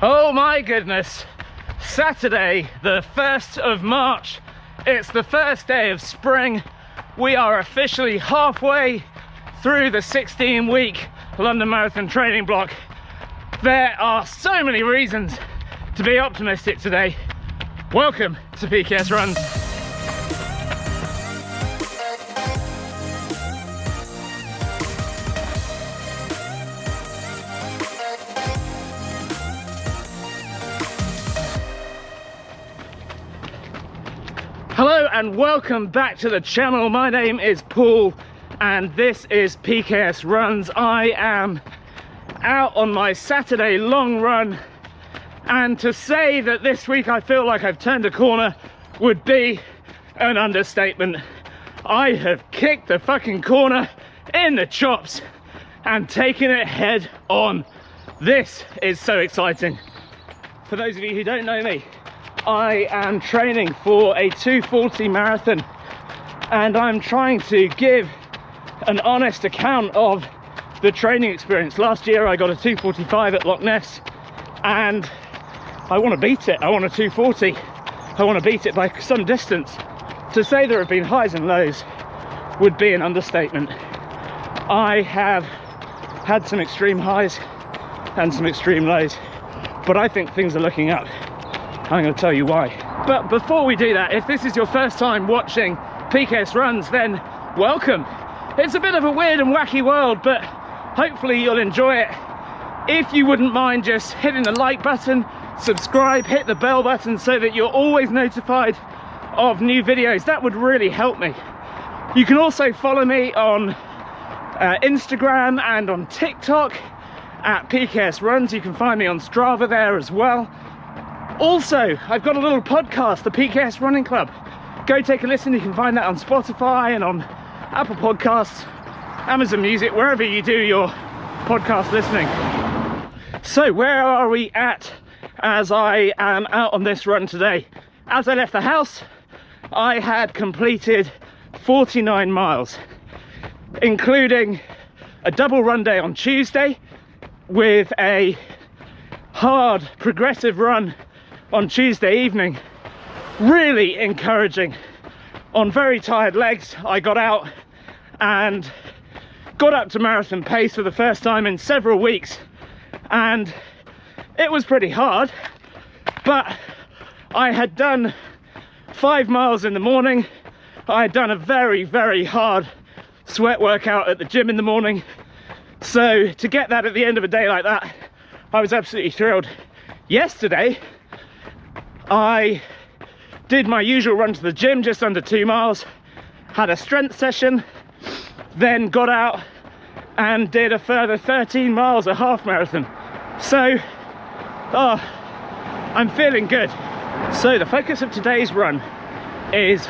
Oh my goodness, Saturday the 1st of March. It's the first day of spring. We are officially halfway through the 16-week London Marathon training block. There are so many reasons to be optimistic today. Welcome to PKS Runs. Hello and welcome back to the channel. My name is Paul and this is PKS Runs. I am out on my Saturday long run, and to say that this week I feel like I've turned a corner would be an understatement. I have kicked the fucking corner in the chops and taken it head on. This is so exciting. For those of you who don't know me, I am training for a 2:40 marathon and I'm trying to give an honest account of the training experience. Last year I got a 2:45 at Loch Ness and I want to beat it. I want a 2:40. I want to beat it by some distance. To say there have been highs and lows would be an understatement. I have had some extreme highs and some extreme lows, but I think things are looking up. I'm going to tell you why. But before we do that, if this is your first time watching PKS Runs, then welcome. It's a bit of a weird and wacky world, but hopefully you'll enjoy it. If you wouldn't mind just hitting the like button, subscribe, hit the bell button so that you're always notified of new videos, that would really help me. You can also follow me on Instagram and on TikTok at PKS Runs. You can find me on Strava there as well. Also, I've got a little podcast, the PKS Running Club. Go take a listen. You can find that on Spotify and on Apple Podcasts, Amazon Music, wherever you do your podcast listening. So where are we at as I am out on this run today? As I left the house, I had completed 49 miles, including a double run day on Tuesday with a hard progressive run on Tuesday evening. Really encouraging. On very tired legs, I got out and got up to marathon pace for the first time in several weeks, and it was pretty hard, but I had done 5 miles in the morning. I had done a very hard sweat workout at the gym in the morning, so to get that at the end of a day like that, I was absolutely thrilled. Yesterday I did my usual run to the gym, just under 2 miles, had a strength session, then got out and did a further 13 miles, a half marathon. So I'm feeling good. So the focus of today's run is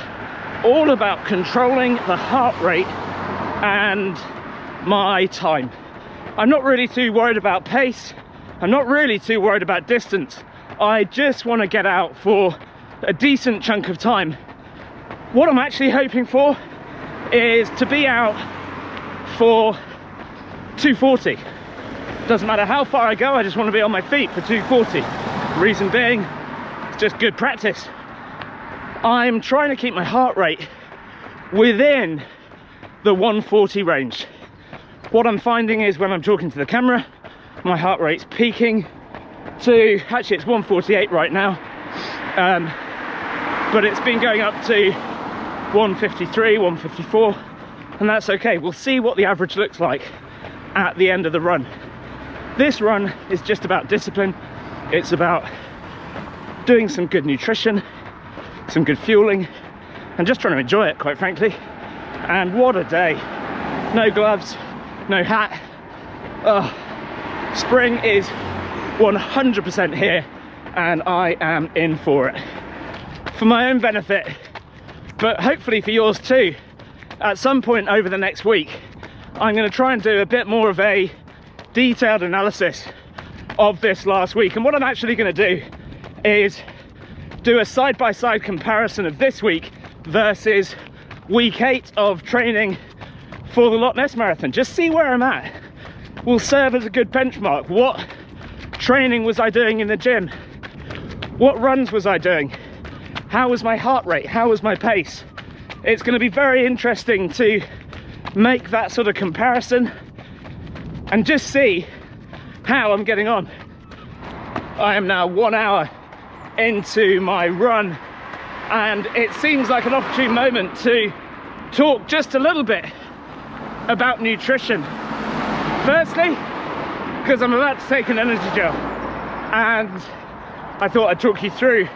all about controlling the heart rate and my time. I'm not really too worried about pace. I'm not really too worried about distance. I just want to get out for a decent chunk of time. What I'm actually hoping for is to be out for 2:40. Doesn't matter how far I go, I just want to be on my feet for 2:40. Reason being, it's just good practice. I'm trying to keep my heart rate within the 140 range. What I'm finding is when I'm talking to the camera, my heart rate's peaking to, actually it's 148 right now, but it's been going up to 153, 154, and that's okay. We'll see what the average looks like at the end of the run. This run is just about discipline. It's about doing some good nutrition, some good fueling, and just trying to enjoy it, quite frankly. And what a day. No gloves, no hat. Spring is 100% here and I am in for it. For my own benefit, but hopefully for yours too, at some point over the next week, I'm going to try and do a bit more of a detailed analysis of this last week. And what I'm actually going to do is do a side-by-side comparison of this week versus week 8 of training for the Loch Ness Marathon. Just see where I'm at. Will serve as a good benchmark. What training was I doing in the gym? What runs was I doing? How was my heart rate? How was my pace? It's going to be very interesting to make that sort of comparison and just see how I'm getting on. I am now 1 hour into my run, and it seems like an opportune moment to talk just a little bit about nutrition. Firstly, because I'm about to take an energy gel, and I thought I'd talk you through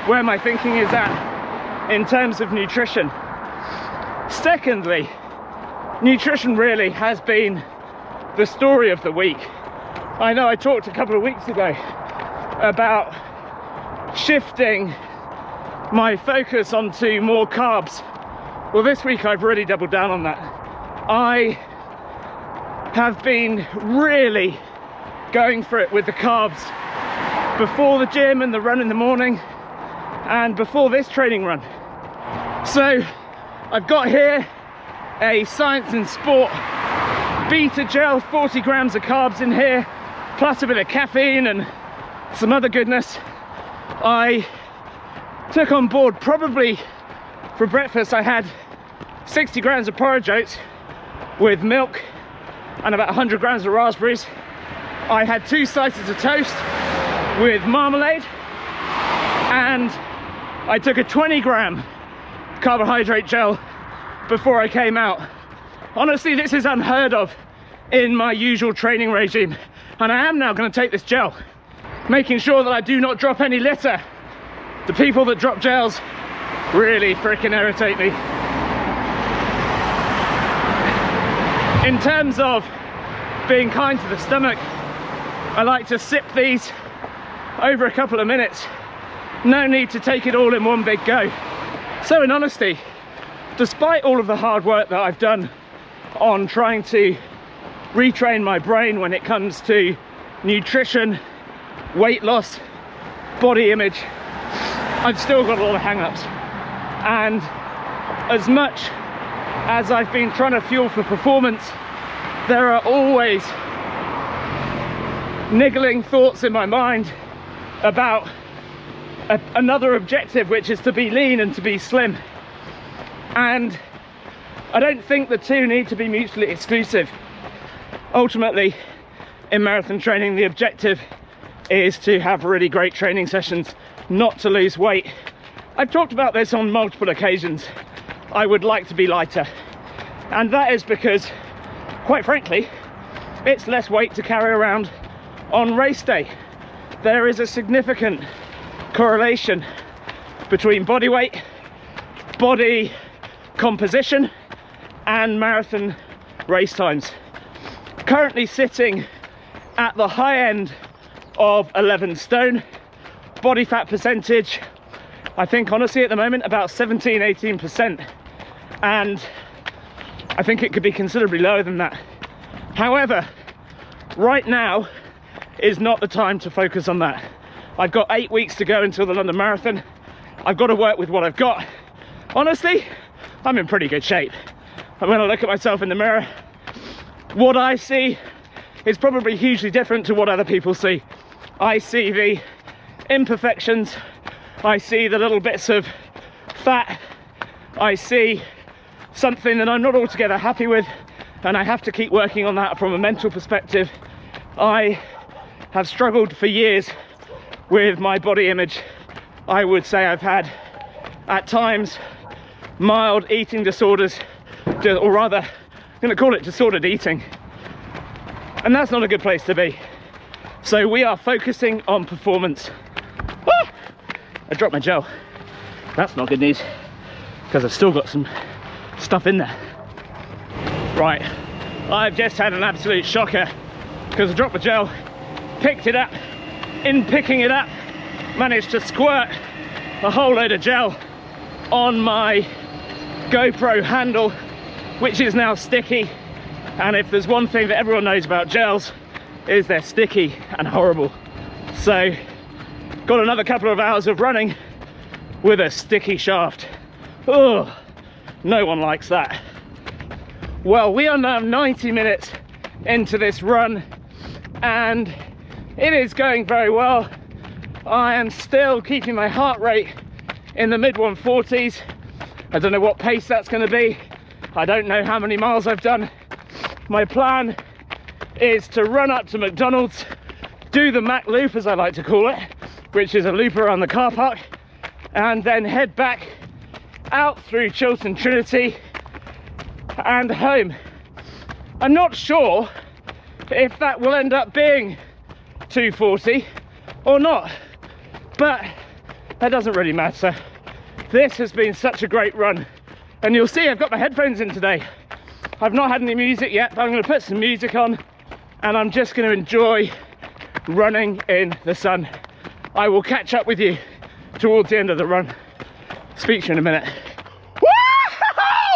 where my thinking is at in terms of nutrition. Secondly, nutrition really has been the story of the week. I know I talked a couple of weeks ago about shifting my focus onto more carbs. Well, this week I've really doubled down on that. I have been really going for it with the carbs before the gym and the run in the morning and before this training run. So I've got here a Science and Sport Beta Gel, 40 grams of carbs in here, plus a bit of caffeine and some other goodness. I took on board, probably for breakfast, I had 60 grams of porridge oats with milk and about 100 grams of raspberries. I had 2 slices of toast with marmalade, and I took a 20-gram carbohydrate gel before I came out. Honestly, this is unheard of in my usual training regime, and I am now going to take this gel, making sure that I do not drop any litter. The people that drop gels really freaking irritate me. In terms of being kind to the stomach, I like to sip these over a couple of minutes. No need to take it all in one big go. So in honesty, despite all of the hard work that I've done on trying to retrain my brain when it comes to nutrition, weight loss, body image, I've still got a lot of hang-ups. And as much as I've been trying to fuel for performance, there are always niggling thoughts in my mind about another objective, which is to be lean and to be slim. And I don't think the two need to be mutually exclusive. Ultimately, in marathon training, the objective is to have really great training sessions, not to lose weight. I've talked about this on multiple occasions. I would like to be lighter, and that is because, quite frankly, it's less weight to carry around on race day. There is a significant correlation between body weight, body composition, and marathon race times. Currently sitting at the high end of 11 stone, body fat percentage, I think honestly at the moment about 17-18%, and I think it could be considerably lower than that. However, right now is not the time to focus on that. I've got 8 weeks to go until the London Marathon. I've got to work with what I've got. Honestly, I'm in pretty good shape. And when I look at myself in the mirror, what I see is probably hugely different to what other people see. I see the imperfections, I see the little bits of fat, I see something that I'm not altogether happy with, and I have to keep working on that from a mental perspective. I have struggled for years with my body image. I would say I've had, at times, mild eating disorders, or rather, I'm going to call it disordered eating. And that's not a good place to be. So we are focusing on performance. Ah! I dropped my gel. That's not good news, because I've still got some stuff in there. Right, I've just had an absolute shocker, because I dropped the gel, picked it up. In picking it up, managed to squirt a whole load of gel on my GoPro handle, which is now sticky. And if there's one thing that everyone knows about gels, is they're sticky and horrible. So got another couple of hours of running with a sticky shaft. Oh, no one likes that. Well, we are now 90 minutes into this run, and it is going very well. I am still keeping my heart rate in the mid 140s. I don't know what pace that's going to be. I don't know how many miles I've done. My plan is to run up to McDonald's, do the Mac loop as I like to call it, which is a loop around the car park, and then head back out through Chiltern Trinity and home. I'm not sure if that will end up being 240 or not, but that doesn't really matter. This has been such a great run, and you'll see I've got my headphones in today. I've not had any music yet, but I'm going to put some music on and I'm just going to enjoy running in the sun. I will catch up with you towards the end of the run. Speak to you in a minute.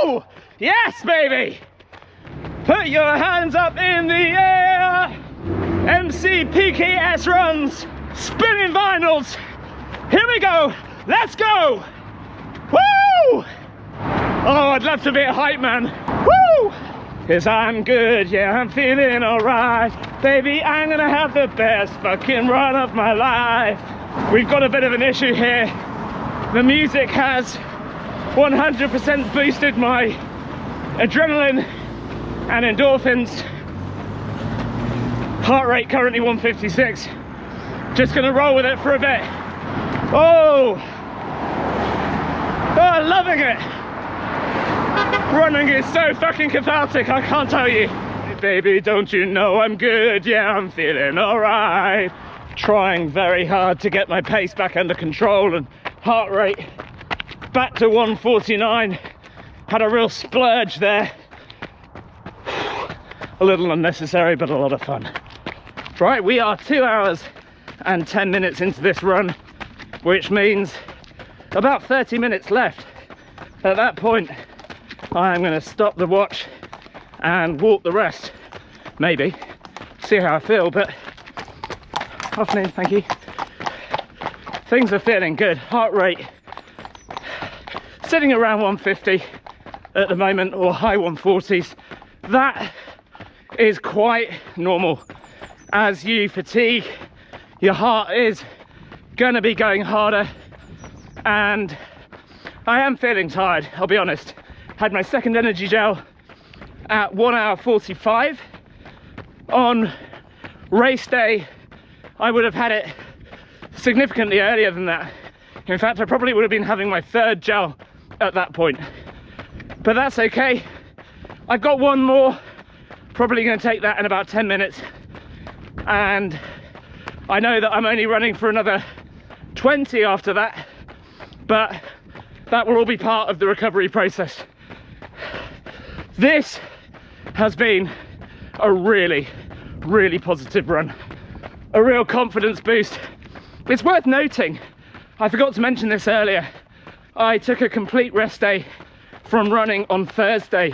Woo! Yes, baby! Put your hands up in the air! MC PKS Runs, spinning vinyls. Here we go, let's go! Woo! Oh, I'd love to be a hype man. Woo! Cause I'm good, yeah, I'm feeling alright. Baby, I'm gonna have the best fucking run of my life. We've got a bit of an issue here. The music has 100% boosted my adrenaline and endorphins. Heart rate currently 156. Just gonna roll with it for a bit. Oh, loving it. Running is so fucking cathartic, I can't tell you. Baby, don't you know I'm good? Yeah, I'm feeling alright. Trying very hard to get my pace back under control and heart rate back to 149. Had a real splurge there. A little unnecessary, but a lot of fun. Right, we are 2 hours and 10 minutes into this run, which means about 30 minutes left. At that point, I'm going to stop the watch and walk the rest. Maybe. See how I feel, but afternoon, thank you. Things are feeling good. Heart rate sitting around 150 at the moment, or high 140s. That is quite normal. As you fatigue, your heart is gonna be going harder, and I am feeling tired, I'll be honest. Had my second energy gel at 1 hour 45. On race day, I would have had it significantly earlier than that. In fact, I probably would have been having my third gel at that point. But that's okay. I've got one more, probably going to take that in about 10 minutes. And I know that I'm only running for another 20 after that, but that will all be part of the recovery process. This has been a really, really positive run. A real confidence boost. It's worth noting, I forgot to mention this earlier, I took a complete rest day from running on Thursday.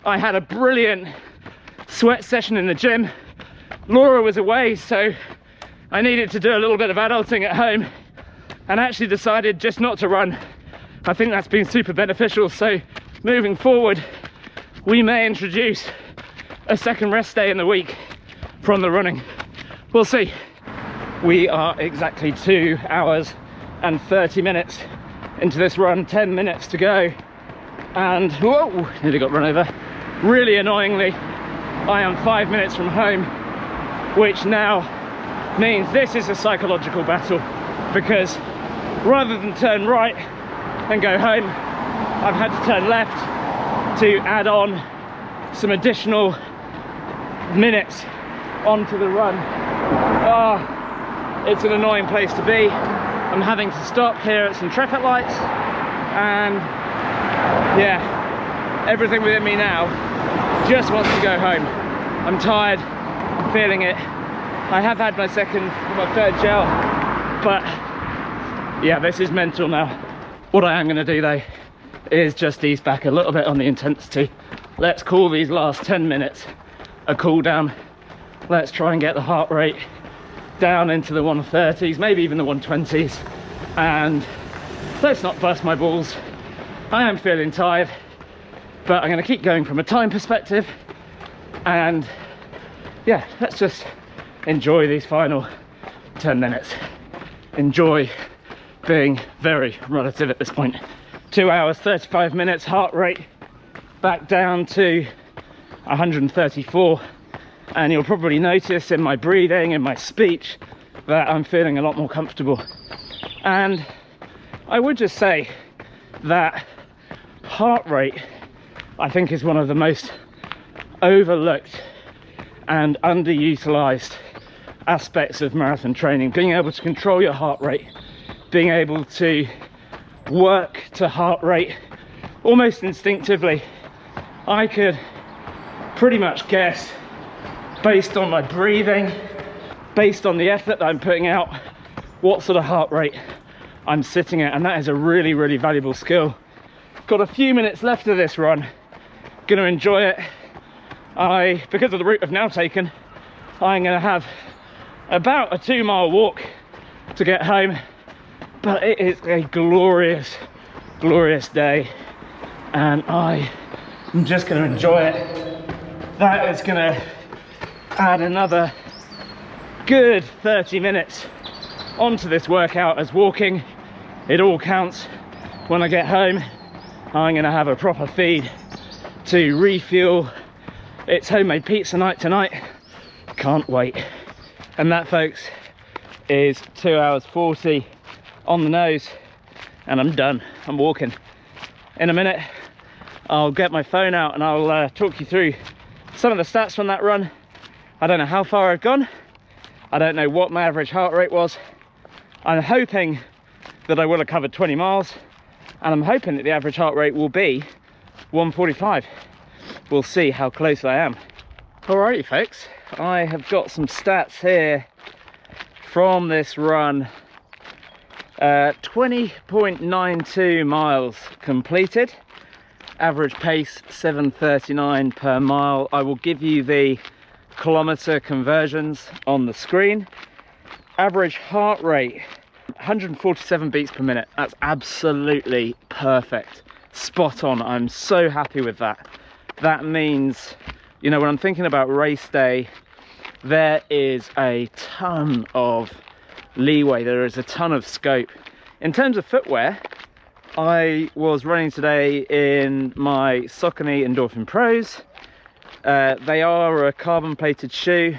I had a brilliant sweat session in the gym. Laura was away, so I needed to do a little bit of adulting at home, and actually decided just not to run. I think that's been super beneficial, so moving forward, we may introduce a second rest day in the week from the running. We'll see. We are exactly 2 hours and 30 minutes into this run, 10 minutes to go. And whoa, nearly got run over. Really annoyingly, I am 5 minutes from home, which now means this is a psychological battle, because rather than turn right and go home, I've had to turn left to add on some additional minutes onto the run. It's an annoying place to be. I'm having to stop here at some traffic lights, and yeah, everything within me now just wants to go home. I'm tired, I'm feeling it. I have had my third gel, but yeah, this is mental now. What I am going to do though is just ease back a little bit on the intensity. Let's call these last 10 minutes a cool down. Let's try and get the heart rate down into the 130s, maybe even the 120s, and let's not bust my balls. I am feeling tired, but I'm going to keep going from a time perspective, and yeah, let's just enjoy these final 10 minutes. Enjoy being very relative at this point. 2 hours, 35 minutes, heart rate back down to 134. And you'll probably notice in my breathing, in my speech, that I'm feeling a lot more comfortable. And I would just say that heart rate, I think, is one of the most overlooked and underutilized aspects of marathon training. Being able to control your heart rate, being able to work to heart rate almost instinctively. I could pretty much guess, based on my breathing, based on the effort that I'm putting out, what sort of heart rate I'm sitting at, and that is a really, really valuable skill. Got a few minutes left of this run, gonna enjoy it. Because of the route I've now taken, I'm gonna have about a 2-mile walk to get home, but it is a glorious, glorious day, and I am just gonna enjoy it. That is gonna add another good 30 minutes onto this workout, as walking, it all counts. When I get home, I'm gonna have a proper feed to refuel. It's homemade pizza night tonight, can't wait. And that, folks, is 2 hours 40 on the nose, and I'm done. I'm walking. In a minute, I'll get my phone out and I'll talk you through some of the stats from that run. I don't know how far I've gone. I don't know what my average heart rate was. I'm hoping that I will have covered 20 miles, and I'm hoping that the average heart rate will be 145. We'll see how close I am. Alrighty, folks, I have got some stats here from this run. 20.92 miles completed. Average pace 7:39 per mile. I will give you the kilometer conversions on the screen. Average heart rate 147 beats per minute. That's absolutely perfect, spot on. I'm so happy with that. That means, you know, when I'm thinking about race day, there is a ton of leeway, there is a ton of scope. In terms of footwear, I was running today in my Saucony Endorphin Pros. They are a carbon plated shoe,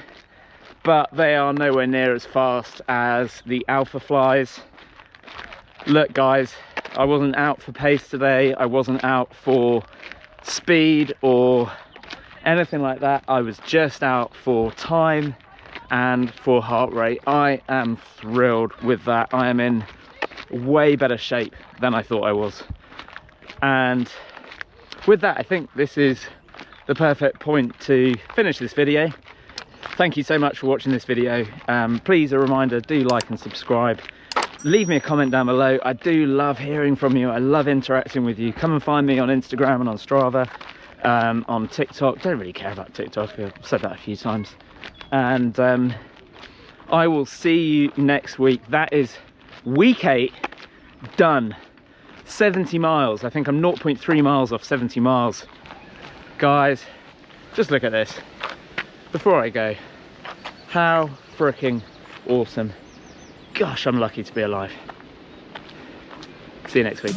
but they are nowhere near as fast as the Alpha Flies. Look, guys, I wasn't out for pace today. I wasn't out for speed or anything like that. I was just out for time and for heart rate. I am thrilled with that. I am in way better shape than I thought I was. And with that, I think this is the perfect point to finish this video. Thank you so much for watching this video. Please, a reminder, do like and subscribe. Leave me a comment down below. I do love hearing from you. I love interacting with you. Come and find me on Instagram and on Strava, on TikTok. Don't really care about TikTok, I've said that a few times. And I will see you next week. That is week 8 done. 70 miles. I think I'm 0.3 miles off 70 miles. Guys, just look at this before I go. How freaking awesome. Gosh, I'm lucky to be alive. See you next week.